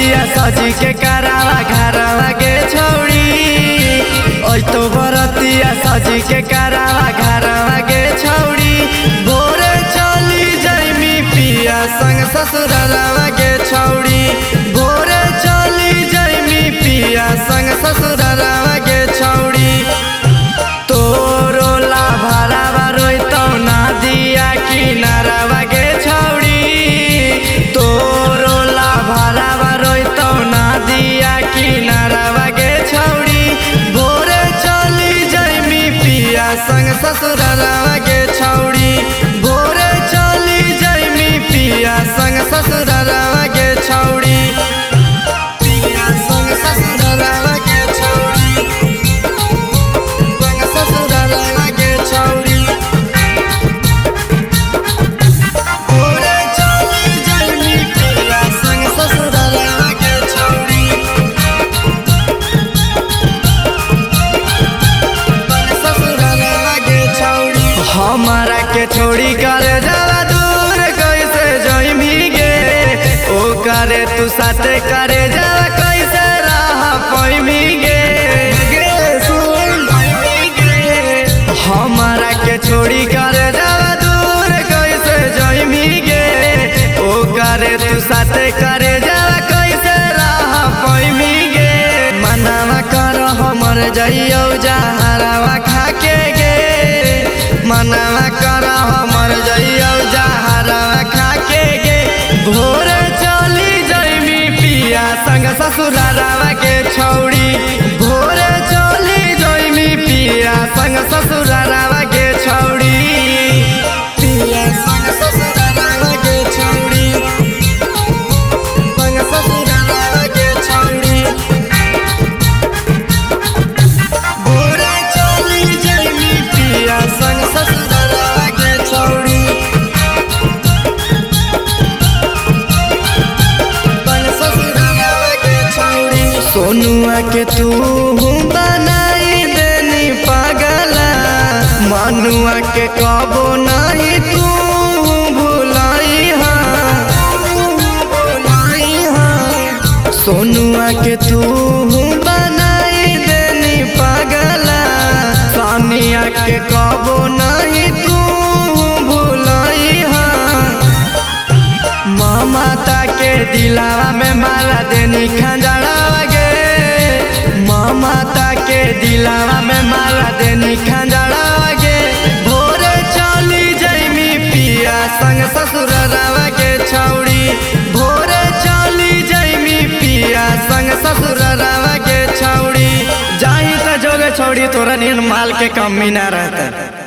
बरतिया सजी के करावा घरवा के छौड़ी ओइ तो बरतिया सजी के करावा घरवा के छौड़ी भोरे चली जाइमी पिया संग ससुरलवा के छौड़ी भोरे चली जाइमी पिया संग ससुरलवा के छौड़ी तोरो ला भरावा रोइतौ ना दिया किनारवा के छौड़ी तोरो ला भरावा रोइतौ ना दिया किनारवा के छौड़ी भोरे चली जाइमी पिया संग ससुरलवा के छौड़ी भोरे चली जाइमी पिया संग ससुरलवा के छौड़ी पिया संग ससुरलवा के छौड़ी संग ससुरलवा के छौड़ी भोरे चली जाइमी पिया संग ससुरलवा के छौड़ी ससुरलवा के छौड़ी हमारा के छोड़ी करे जाला दूर कैसे जइमी गे ओ करे तू साथे करे जाला कैसे रह पैमी गे हमारा के छोड़ी करे जाला दूर कैसे जइमी गे ओ करे तू साथे करे जाला कैसे रह पैमी गे मनावा कर हमर जइयो जहरवा खाके गे मनावा कर हमर जइयो जहरवा खाके गे भोरे चली जाइमी पिया संग ससुरलवा के छौड़ी भोरे चली जाइमी पिया संग ससुरलवा के छौड़ी पिया संग ससुरलवा के छौड़ी संग ससुरलवा के छौड़ी भोरे चली जाइमी पिया संग ससुरलवा के छौड़ी संग ससुरलवा के छौड़ी सोनुआ के तू बनाई देनी पागला मनुआ के कबो नहीं तू भुलाई हाँ सोनुआ के तू बनाई देनी पागला सानिया के कबो नहीं तू भुलाई हाँ ममता के दिलावा में माला देनी खंजड़ावा गे ममता के दिलावा में माला देनी खंजड़ावा गे भोरे चली जाइमी पिया संग ससुरलवा के छौड़ी भोरे चली जाइमी पिया संग ससुरलवा के छौड़ी जाही त जोगे छौड़ी तोरा नियन माल के कमी ना रहता।